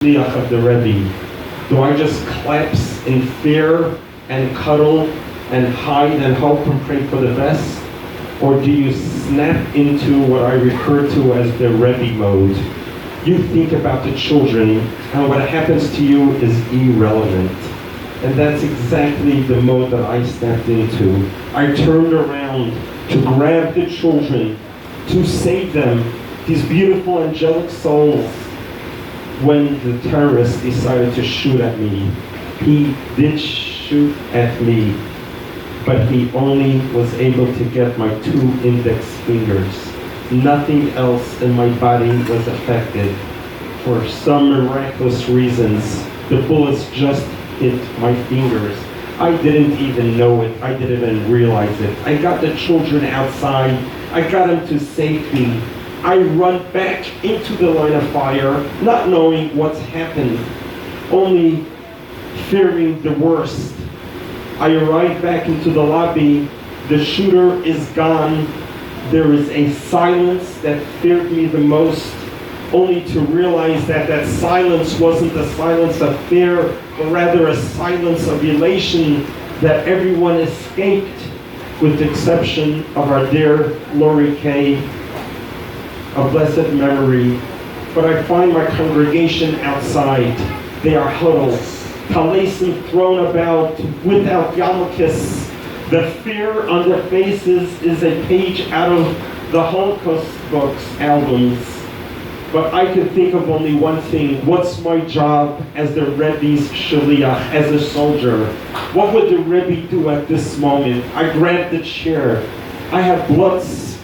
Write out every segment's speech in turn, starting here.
shliach of the Rebbe? Do I just collapse in fear and cuddle and hide and hope and pray for the best? Or do you snap into what I refer to as the Rebbe mode? You think about the children, and what happens to you is irrelevant. And that's exactly the mode that I stepped into. I turned around to grab the children, to save them, these beautiful angelic souls, when the terrorist decided to shoot at me. He did shoot at me, but he only was able to get my 2 index fingers. Nothing else in my body was affected. For some miraculous reasons, the bullets just hit my fingers. I didn't even know it. I didn't even realize it. I got the children outside. I got them to safety. I run back into the line of fire, not knowing what's happened, only fearing the worst. I arrive back into the lobby. The shooter is gone. There is a silence that feared me the most, only to realize that that silence wasn't a silence of fear, but rather a silence of elation that everyone escaped, with the exception of our dear Lori Kay, of blessed memory. But I find my congregation outside. They are huddled, talaisim thrown about without yarmulkes. The fear on their faces is a page out of the Holocaust books, albums. But I could think of only one thing. What's my job as the Rebbe's shliach, as a soldier? What would the Rebbe do at this moment? I grabbed the chair. I have blood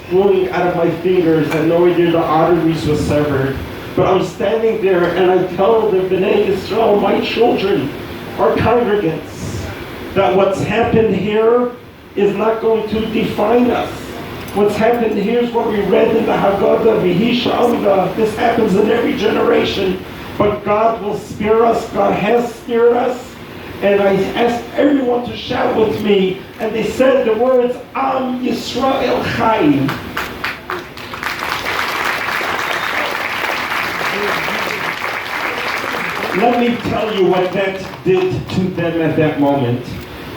flowing out of my fingers and no idea the arteries were severed. But I'm standing there and I tell the Bnei Yisrael, my children, our congregants, that what's happened here is not going to define us. What's happened here is what we read in the Haggadah, V'hisha Amda. This happens in every generation, but God will spare us. God has spared us. And I asked everyone to shout with me, and they said the words, Am Yisrael Chai. Let me tell you what that did to them at that moment.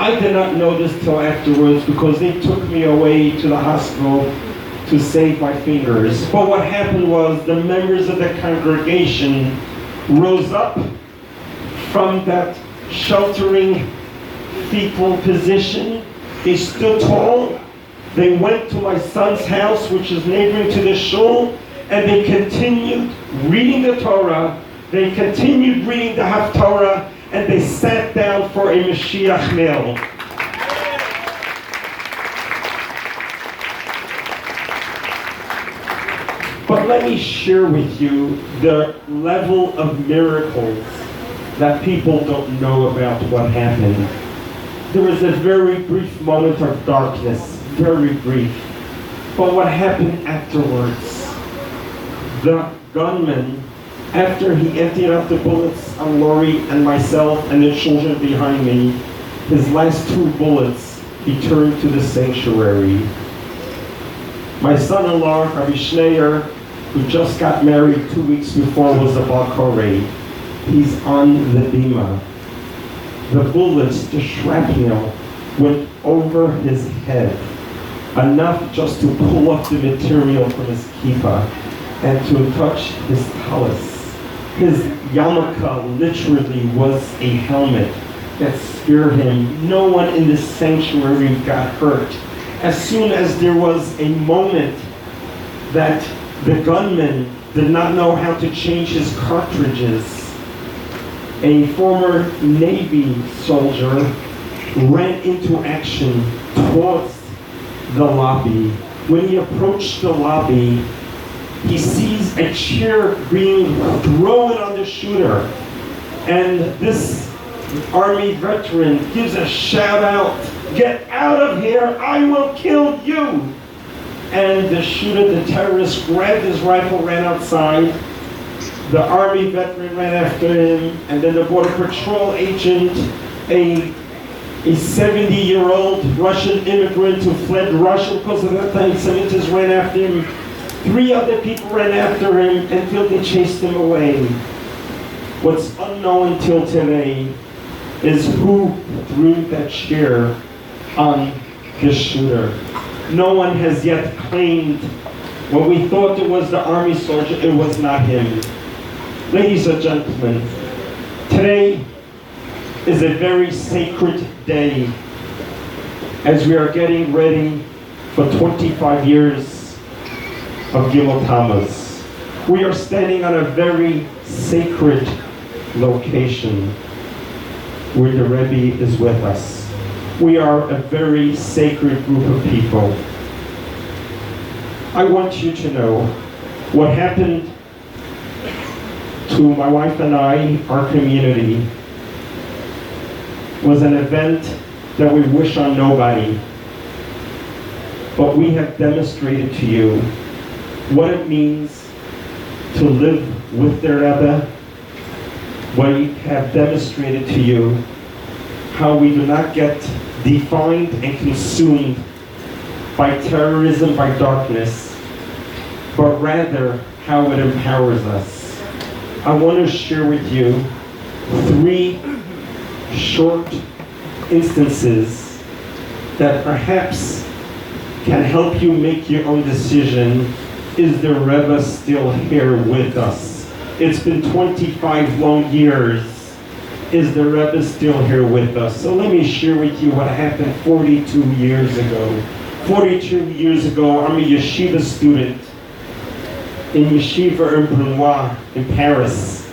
I did not know this till afterwards because they took me away to the hospital to save my fingers. But what happened was the members of the congregation rose up from that sheltering fetal position. They stood tall. They went to my son's house, which is neighboring to the shul, and they continued reading the Torah. They continued reading the Haftorah, and they sat down for a Mashiach meal. But let me share with you the level of miracles that people don't know about what happened. There was a very brief moment of darkness, very brief. But what happened afterwards? The gunman, after he emptied out the bullets on Lori and myself and the children behind me, his last 2 bullets, he turned to the sanctuary. My son-in-law, Rabbi Schneier, who just got married 2 weeks before, was a Bal Koreh. He's on the bima. The bullets, the shrapnel, went over his head, enough just to pull up the material from his kippah and to touch his talus. His yarmulke literally was a helmet that speared him. No one in this sanctuary got hurt. As soon as there was a moment that the gunman did not know how to change his cartridges, a former Navy soldier ran into action towards the lobby. When he approached the lobby, he sees a chair being thrown on the shooter. And this Army veteran gives a shout out, "Get out of here, I will kill you!" And the shooter, the terrorist, grabbed his rifle, ran outside. The Army veteran ran after him, and then the Border Patrol agent, a 70-year-old Russian immigrant who fled Russia because of anti-Semitism, ran after him. 3 other people ran after him until they chased him away. What's unknown until today is who threw that chair on the shooter. No one has yet claimed, when we thought it was the army soldier, it was not him. Ladies and gentlemen, today is a very sacred day as we are getting ready for 25 years of Gimel Taamuz. We are standing on a very sacred location where the Rebbe is with us. We are a very sacred group of people. I want you to know what happened to my wife and I, our community, was an event that we wish on nobody. But we have demonstrated to you what it means to live with their Rebbe. We have demonstrated to you how we do not get defined and consumed by terrorism, by darkness, but rather how it empowers us. I want to share with you 3 short instances that perhaps can help you make your own decision. Is the Rebbe still here with us? It's been 25 long years. Is the Rebbe still here with us? So let me share with you what happened 42 years ago. 42 years ago, I'm a yeshiva student in Yeshiva in Brunois in Paris.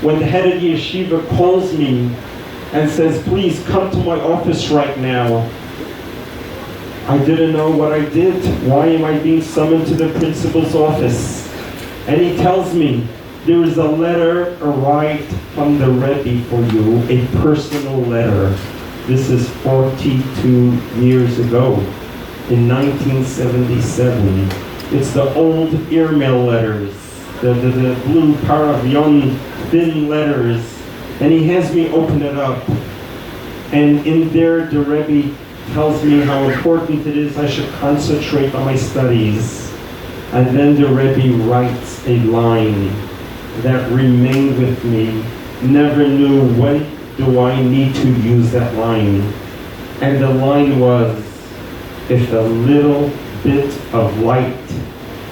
When the head of the yeshiva calls me and says, please come to my office right now, I didn't know what I did. Why am I being summoned to the principal's office? And he tells me, there is a letter arrived from the Rebbe for you, a personal letter. This is 42 years ago, in 1977. It's the old airmail letters, the blue paravion thin letters. And he has me open it up. And in there, the Rebbe tells me how important it is I should concentrate on my studies. And then the Rebbe writes a line that remained with me. Never knew when do I need to use that line. And the line was, if a little bit of light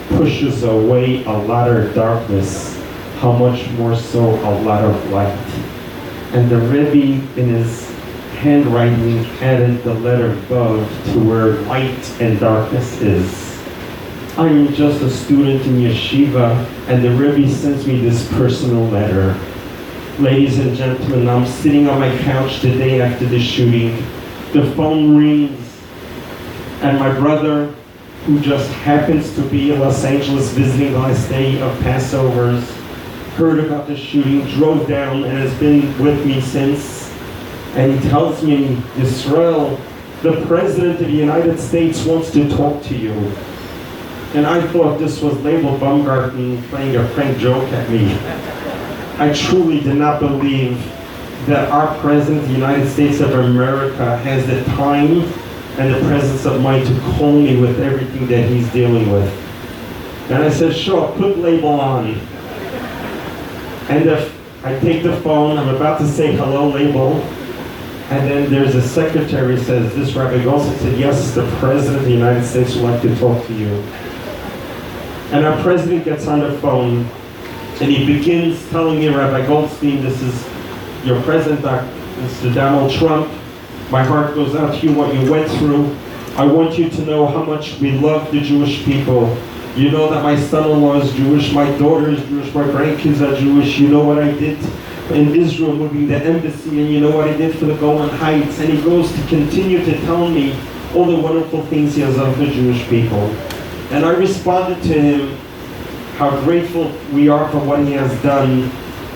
pushes away a lot of darkness, how much more so a lot of light. And the Rebbe in his handwriting added the letter Vav to where light and darkness is. I'm just a student in yeshiva, and the Rebbe sends me this personal letter. Ladies and gentlemen, I'm sitting on my couch the day after the shooting. The phone rings, and my brother, who just happens to be in Los Angeles visiting the last day of Passovers, heard about the shooting, drove down, and has been with me since. And he tells me, Yisrael, the President of the United States wants to talk to you. And I thought this was Label Baumgarten playing a prank joke at me. I truly did not believe that our President of the United States of America has the time and the presence of mind to call me with everything that he's dealing with. And I said, sure, put Label on. And I take the phone, I'm about to say hello, Label. And then there's a secretary who says, this Rabbi Goldstein said, yes, the President of the United States would like to talk to you. And our president gets on the phone, and he begins telling me, Rabbi Goldstein, this is your president, Mr. Donald Trump. My heart goes out to you, what you went through. I want you to know how much we love the Jewish people. You know that my son-in-law is Jewish, my daughter is Jewish, my grandkids are Jewish. You know what I did in Israel, moving the embassy, and you know what I did for the Golan Heights. And he goes to continue to tell me all the wonderful things he has done for Jewish people. And I responded to him how grateful we are for what he has done,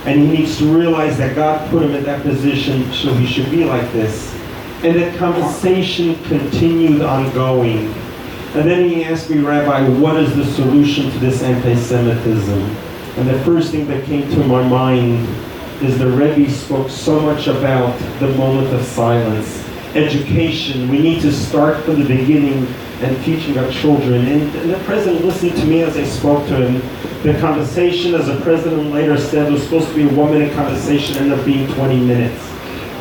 and he needs to realize that God put him in that position so he should be like this. And that conversation continued ongoing. And then he asked me, Rabbi, what is the solution to this anti-Semitism? And the first thing that came to my mind is the Rebbe spoke so much about the moment of silence. education. We need to start from the beginning and teaching our children. And the president listened to me as I spoke to him. The conversation, as the president later said, was supposed to be a 1-minute conversation, ended up being 20 minutes.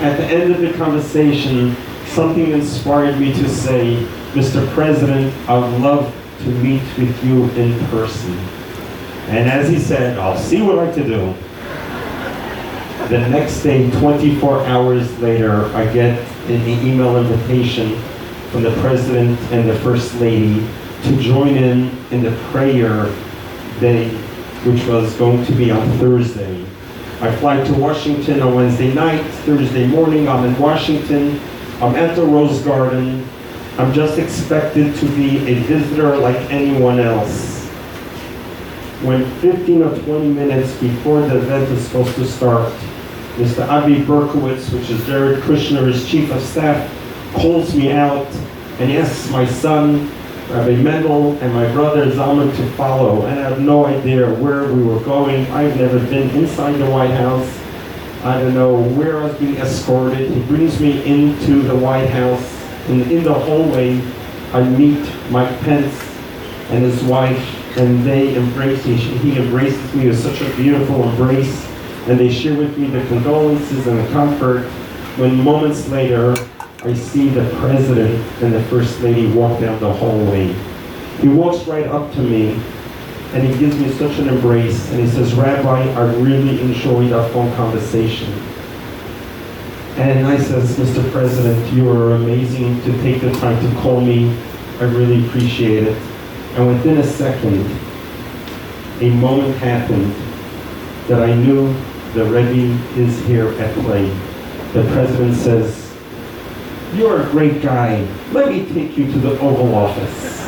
At the end of the conversation, something inspired me to say, Mr. President, I would love to meet with you in person. And as he said, I'll see what I can do. The next day, 24 hours later, I get an email invitation from the President and the First Lady to join in the prayer day, which was going to be on Thursday. I fly to Washington on Wednesday night. Thursday morning, I'm in Washington. I'm at the Rose Garden. I'm just expected to be a visitor like anyone else. When 15 or 20 minutes before the event is supposed to start, Mr. Avi Berkowitz, which is Jared Kushner's chief of staff, calls me out and asks my son, Rabbi Mendel, and my brother Zalman to follow. And I have no idea where we were going. I've never been inside the White House. I don't know where I was being escorted. He brings me into the White House, and in the hallway, I meet Mike Pence and his wife, and they embrace me. He embraces me with such a beautiful embrace, and they share with me the condolences and the comfort. When moments later, I see the President and the First Lady walk down the hallway. He walks right up to me, and he gives me such an embrace, and he says, Rabbi, I really enjoyed our phone conversation. And I says, Mr. President, you are amazing to take the time to call me. I really appreciate it. And within a second, a moment happened that I knew the Rebbe is here at play. The President says, you're a great guy. Let me take you to the Oval Office.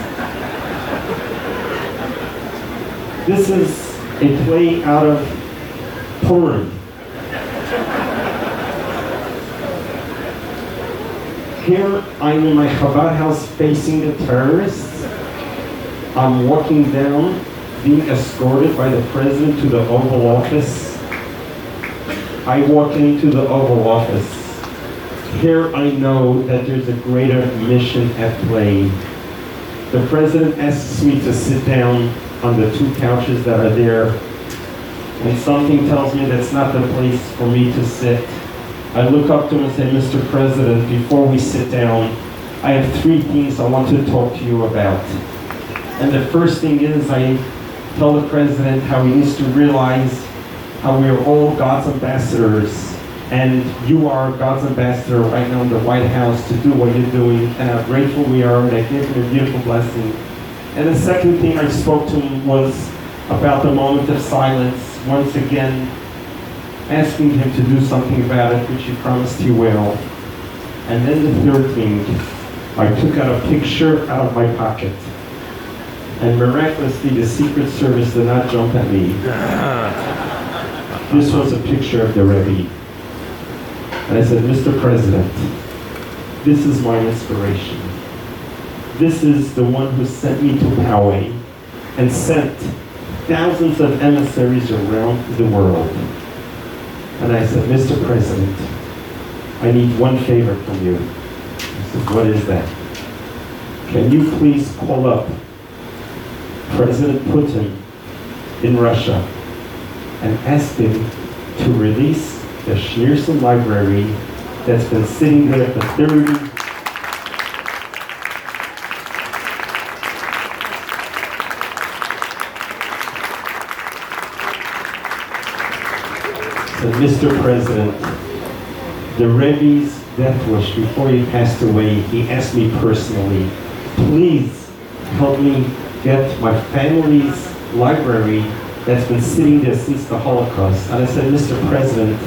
This is a play out of Purim. Here I'm in my Chabad house facing the terrorists. I'm walking down, being escorted by the President to the Oval Office. I walk into the Oval Office. Here I know that there's a greater mission at play. The President asks me to sit down on the 2 couches that are there, and something tells me that's not the place for me to sit. I look up to him and say, Mr. President, before we sit down, I have 3 things I want to talk to you about. And the first thing is, I tell the President how he needs to realize how we are all God's ambassadors, and you are God's ambassador right now in the White House to do what you're doing, and how grateful we are, and I give him a beautiful blessing. And the second thing I spoke to him was about the moment of silence, once again asking him to do something about it, which he promised he will. And then the third thing, I took out a picture out of my pocket, and miraculously the Secret Service did not jump at me. This was a picture of the Rebbe. And I said, Mr. President, this is my inspiration. This is the one who sent me to Poway and sent thousands of emissaries around the world. And I said, Mr. President, I need one favor from you. He said, what is that? Can you please call up President Putin in Russia and ask him to release the Schneerson Library that's been sitting there for 30 So, Mr. President, the Rebbe's death wish before he passed away, he asked me personally, please help me get my family's library that's been sitting there since the Holocaust. And I said, Mr. President,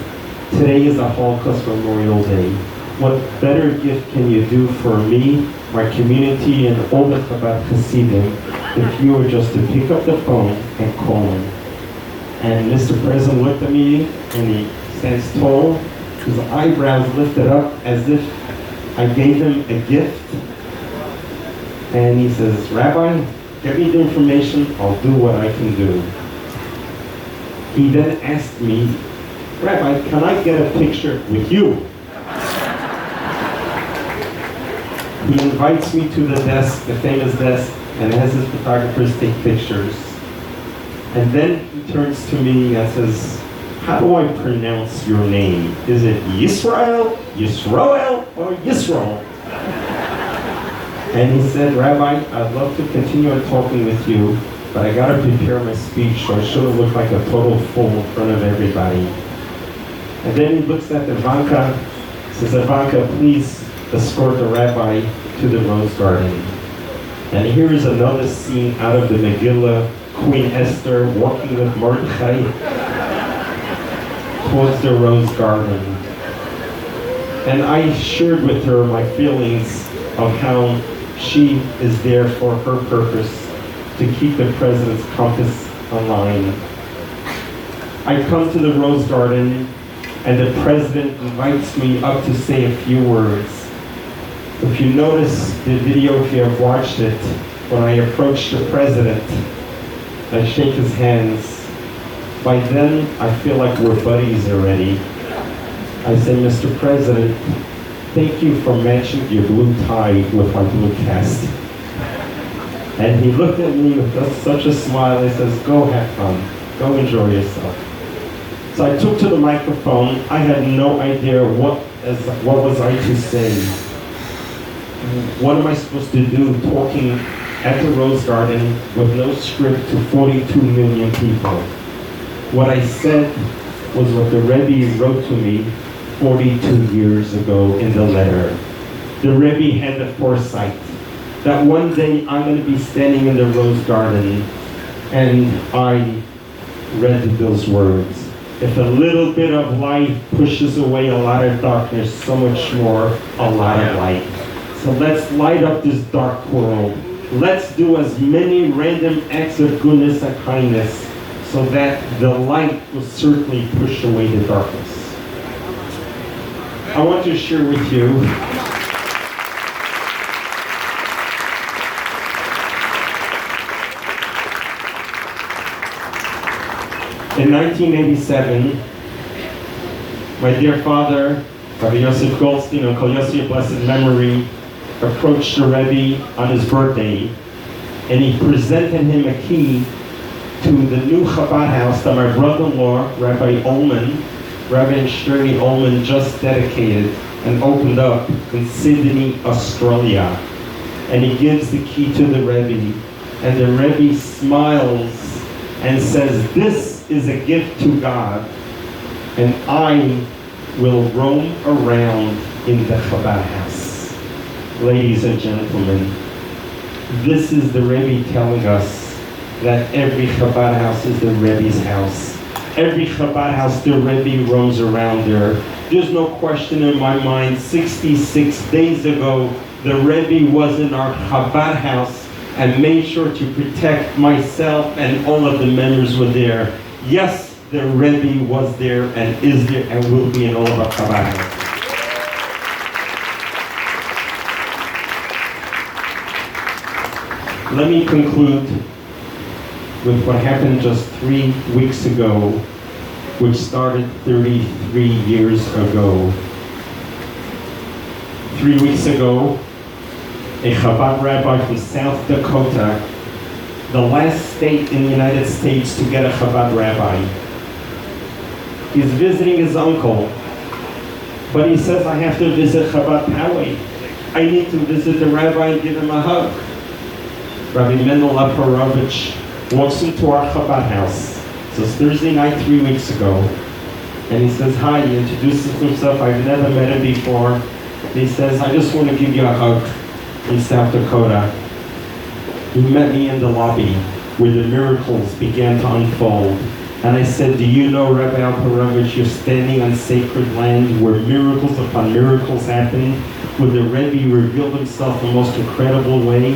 today is the Holocaust Memorial Day. What better gift can you do for me, my community, and all the Chabad Hasidim if you were just to pick up the phone and call him? And Mr. President looked at me, and he stands tall, his eyebrows lifted up as if I gave him a gift. And he says, Rabbi, get me the information, I'll do what I can do. He then asked me, Rabbi, can I get a picture with you? He invites me to the desk, the famous desk, and has his photographers take pictures. And then he turns to me and says, how do I pronounce your name? Is it Yisrael, Yisroel, or Yisrael? And he said, Rabbi, I'd love to continue talking with you, but I gotta prepare my speech, so I shouldn't look like a total fool in front of everybody. And then he looks at Ivanka, says, Ivanka, please escort the rabbi to the rose garden. And here is another scene out of the Megillah, Queen Esther walking with Mordechai towards the rose garden. And I shared with her my feelings of how she is there for her purpose, to keep the president's compass aligned. I come to the rose garden, and the president invites me up to say a few words. If you notice the video, if you have watched it, when I approach the president, I shake his hands. By then, I feel like we're buddies already. I say, Mr. President, thank you for matching your blue tie with my blue cast. And he looked at me with such a smile. He says, go have fun. Go enjoy yourself. So I took to the microphone. I had no idea what was I to say. What am I supposed to do talking at the Rose Garden with no script to 42 million people? What I said was what the Rebbe wrote to me 42 years ago in the letter. The Rebbe had the foresight that one day I'm going to be standing in the Rose Garden, and I read those words. If a little bit of light pushes away a lot of darkness, so much more a lot of light. So let's light up this dark world. Let's do as many random acts of goodness and kindness so that the light will certainly push away the darkness. I want to share with you in 1987, my dear father, Rabbi Yosef Goldstein, Uncle Yossi of blessed memory, approached the Rebbe on his birthday, and he presented him a key to the new Chabad house that my brother-in-law, Rabbi Ullman, Rabbi Shirley Ullman, just dedicated and opened up in Sydney, Australia. And he gives the key to the Rebbe, and the Rebbe smiles and says, this is a gift to God, and I will roam around in the Chabad house. Ladies and gentlemen, this is the Rebbe telling us that every Chabad house is the Rebbe's house. Every Chabad house, the Rebbe roams around there. There's no question in my mind, 66 days ago, the Rebbe was in our Chabad house and made sure to protect myself, and all of the members were there. Yes, the Rebbe was there and is there and will be in all of our Chabad houses. Let me conclude with what happened just 3 weeks ago, which started 33 years ago. 3 weeks ago, a Chabad rabbi from South Dakota, the last state in the United States to get a Chabad rabbi, he's visiting his uncle, but he says, I have to visit Chabad Poway. I need to visit the rabbi and give him a hug. Rabbi Mendel Aparovich walks into our Chabad house. So it's Thursday night 3 weeks ago. And he says, hi, he introduces himself. I've never met him before. And he says, I just want to give you a hug in South Dakota. He met me in the lobby where the miracles began to unfold. And I said, do you know, Rabbi Alperovich, you're standing on sacred land where miracles upon miracles happen, where the Rebbe revealed himself in the most incredible way?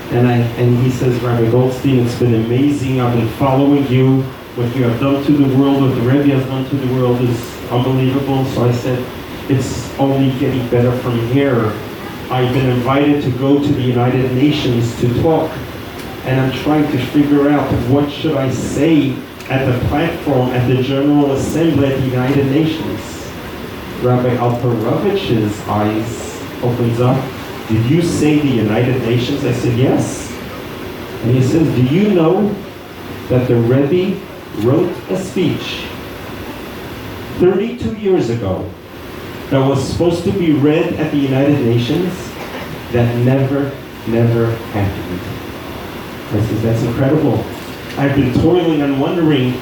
And he says, Rabbi Goldstein, it's been amazing. I've been following you. What you have done to the world, what the Rebbe has done to the world is unbelievable. So I said, it's only getting better from here. I've been invited to go to the United Nations to talk. And I'm trying to figure out what should I say at the platform at the General Assembly at the United Nations. Rabbi Alperovich's eyes opens up, did you say the United Nations? I said, yes. And he says, do you know that the Rebbe wrote a speech 32 years ago that was supposed to be read at the United Nations that never happened? I said, that's incredible. I've been toiling and wondering,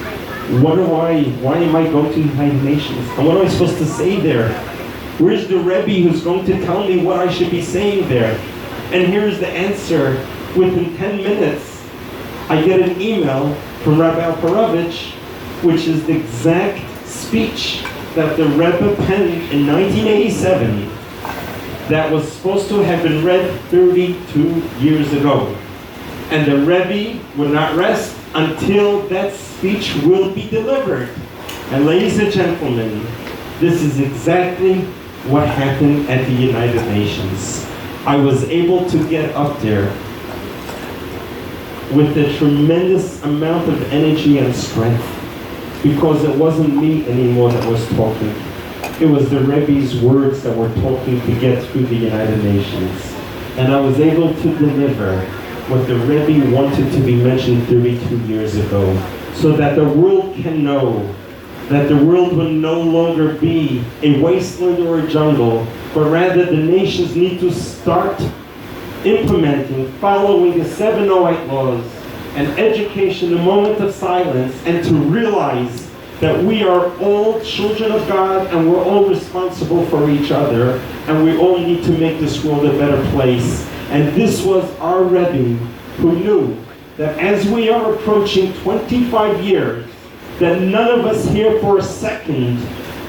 why am I going to the United Nations? And what am I supposed to say there? Where's the Rebbe who's going to tell me what I should be saying there? And here's the answer. Within 10 minutes, I get an email from Rabbi Alperovich, which is the exact speech that the Rebbe penned in 1987 that was supposed to have been read 32 years ago. And the Rebbe would not rest until that speech will be delivered. And ladies and gentlemen, this is exactly what happened at the United Nations. I was able to get up there with a tremendous amount of energy and strength, because it wasn't me anymore that was talking. It was the Rebbe's words that were talking to get through the United Nations. And I was able to deliver what the Rebbe wanted to be mentioned 32 years ago, so that the world can know that the world will no longer be a wasteland or a jungle, but rather the nations need to start implementing, following the 708 laws, and education, a moment of silence, and to realize that we are all children of God and we're all responsible for each other, and we all need to make this world a better place. And this was our Rebbe who knew that as we are approaching 25 years, that none of us here for a second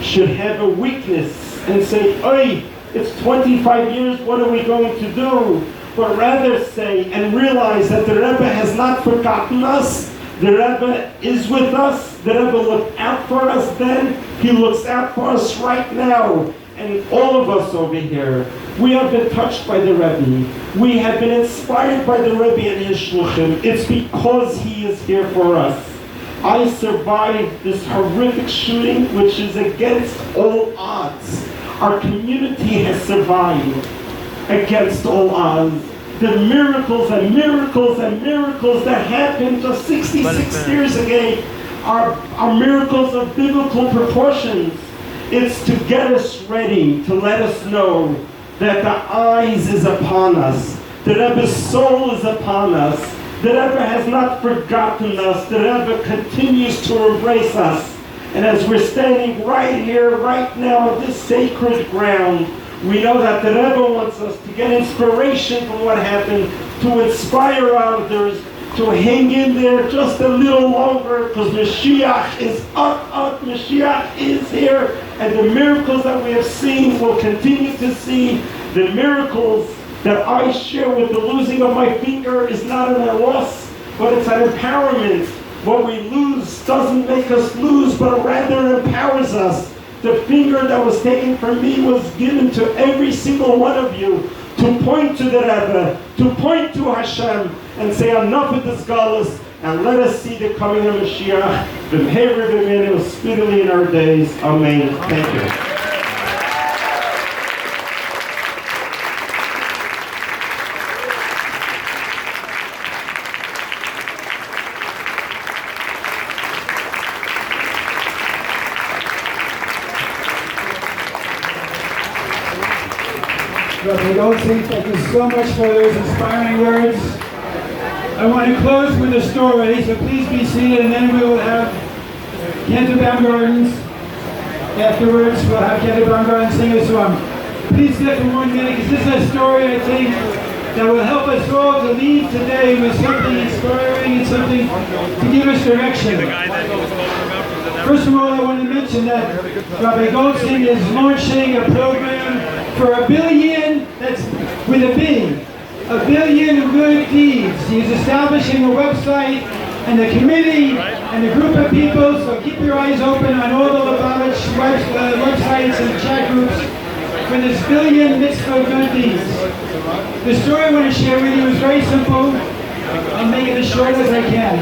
should have a weakness and say, "Oi, it's 25 years, what are we going to do?" But rather say and realize that the Rebbe has not forgotten us. The Rebbe is with us. The Rebbe looked out for us then. He looks out for us right now. And all of us over here, we have been touched by the Rebbe. We have been inspired by the Rebbe and his shluchim. It's because he is here for us. I survived this horrific shooting, which is against all odds. Our community has survived against all odds. The miracles and miracles and miracles that happened just 66 years ago are miracles of biblical proportions. It's to get us ready, to let us know that the eyes is upon us, the Rebbe's soul is upon us, the Rebbe has not forgotten us, the Rebbe continues to embrace us. And as we're standing right here, right now, on this sacred ground, we know that the Rebbe wants us to get inspiration from what happened, to inspire others, to hang in there just a little longer, because Mashiach is up, Mashiach is here, and the miracles that we have seen, will continue to see. The miracles that I share with the losing of my finger is not a loss, but it's an empowerment. What we lose doesn't make us lose, but rather empowers us. The finger that was taken from me was given to every single one of you to point to the Rebbe, to point to Hashem, and say enough of this galus, and let us see the coming of Mashiach, b'mheira b'menu, speedily in our days. Amen. Thank you. Rabbi Goldstein, thank you so much for those inspiring words. I want to close with a story, so please be seated, and then we will have Cantor Baumgarten. Afterwards, we'll have Cantor Baumgarten sing a song. Please stay for 1 minute, because this is a story, I think, that will help us all to leave today with something inspiring and something to give us direction. First of all, I want to mention that Rabbi Goldstein is launching a program for 1 billion, that's with a B, 1 billion good deeds. He's establishing a website and a committee and a group of people, so keep your eyes open on all the Lubavitch websites and chat groups for this 1 billion mitzvah good deeds. The story I want to share with you is very simple. I'll make it as short as I can.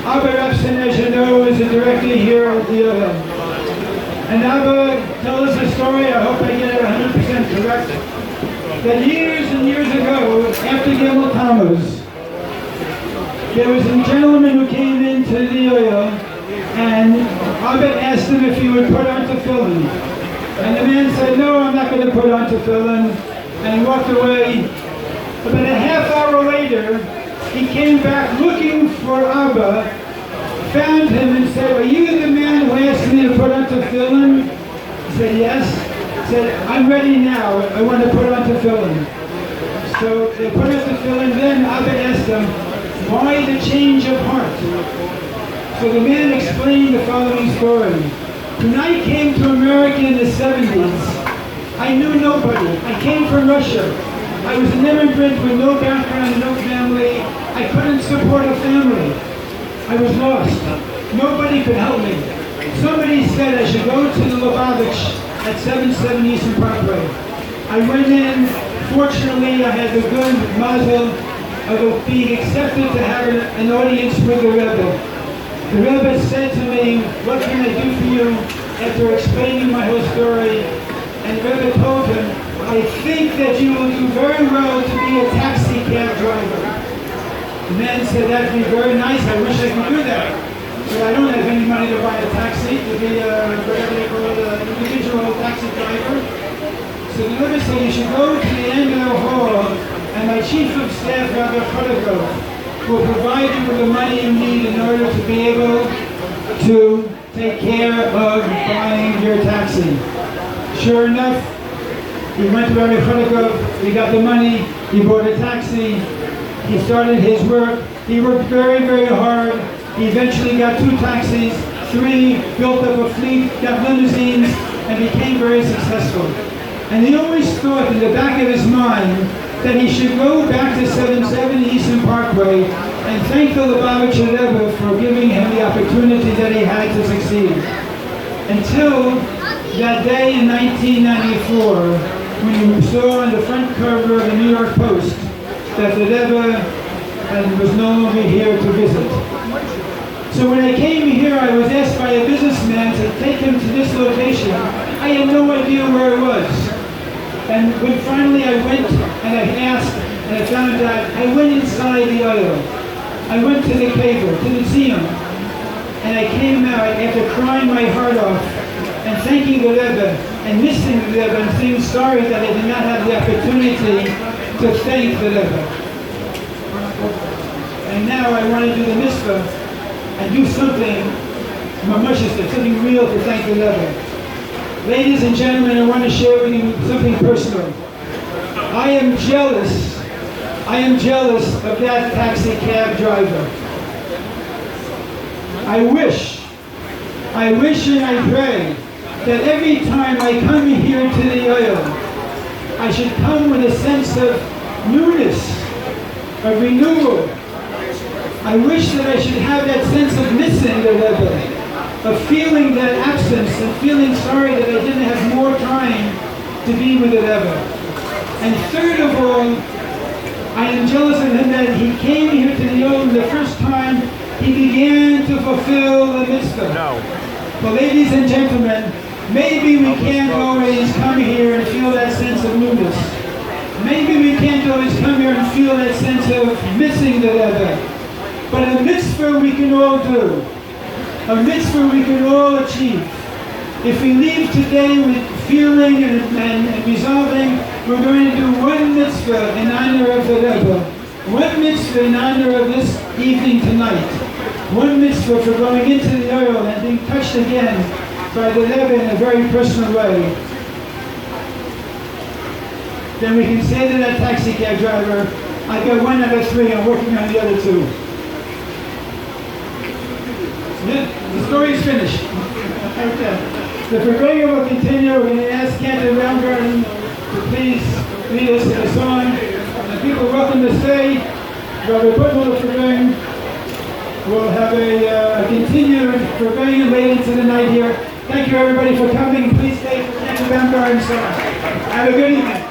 Abba Rapson, as you know, is the director here at the Ohel. And Abba, tell us a story. I hope I get it 100% correct. that years and years ago, after Gimel Taamuz, there was a gentleman who came into the Ohel, and Abed asked him if he would put on tefillin. And the man said, no, I'm not going to put on tefillin, and he walked away. About a half hour later, he came back looking for Abba, found him and said, are you the man who asked me to put on tefillin? He said, yes. He said, I'm ready now. I want to put on tefillin. So they put on tefillin. Then Abba asked him, why the change of heart? So the man explained the following story. When I came to America in the 70s, I knew nobody. I came from Russia. I was an immigrant with no background, no family. I couldn't support a family. I was lost. Nobody could help me. Somebody said I should go to the Lubavitch at 770 Eastern Parkway. I went in. Fortunately, I had the good mazel of being accepted to have an audience with the Rebbe. The Rebbe said to me, what can I do for you? After explaining my whole story, and the Rebbe told him, I think that you will do very well to be a taxi cab driver. The man said, that'd be very nice, I wish I could do that. But I don't have any money to buy a taxi, to be whatever they call it, an individual taxi driver. So the Rebbe said, you should go to the end of the hall, and my chief of staff, Rabbi Chodakov, will provide you with the money you need in order to be able to take care of buying your taxi. Sure enough, he went to Rabbi Chodakov, he got the money, he bought a taxi, he started his work, he worked very, very hard, he eventually got 2 taxis, 3, built up a fleet, got limousines, and became very successful. And he always thought in the back of his mind that he should go back to 770 Eastern Parkway and thank the Lubavitcher Rebbe for giving him the opportunity that he had to succeed. Until that day in 1994, when you saw on the front cover of the New York Post that the Rebbe was no longer here to visit. So when I came here, I was asked by a businessman to take him to this location. I had no idea where it was. And when finally I went and I asked and I found out, I went inside the Ohel. I went to the cave, to the museum, and I came out after crying my heart off and thanking the Rebbe and missing the Rebbe and feeling sorry that I did not have the opportunity to thank the Rebbe. And now I want to do the mitzvah and do something mamashis, something real to thank the Rebbe. Ladies and gentlemen, I want to share with you something personal. I am jealous of that taxi cab driver. I wish and I pray that every time I come here to the Ohel, I should come with a sense of newness, of renewal. I wish that I should have that sense of missing the Rebbe, of feeling that absence and feeling sorry that I didn't have more time to be with the Rebbe. And third of all, I am jealous of him that he came here to the Ohel the first time he began to fulfill the mitzvah. But ladies and gentlemen, maybe we can't always come here and feel that sense of newness. Maybe we can't always come here and feel that sense of missing the Rebbe. But a mitzvah we can all do. A mitzvah we can all achieve. If we leave today with feeling and resolving, we're going to do one mitzvah in honor of the Rebbe. One mitzvah in honor of this evening tonight. One mitzvah for going into the Ohel and being touched again by the Rebbe in a very personal way. Then we can say to that taxi cab driver, I got 1 out of 3, I'm working on the other 2. The story is finished. Okay. The Farbrengen will continue. We're going to ask Cantor Baumgarten to please lead us in a song. And people are welcome to stay. Rabbi Butler of Farbrengen will have a continued Farbrengen late into the night here. Thank you everybody for coming. Please stay for Cantor Baumgarten's song. Have a good evening.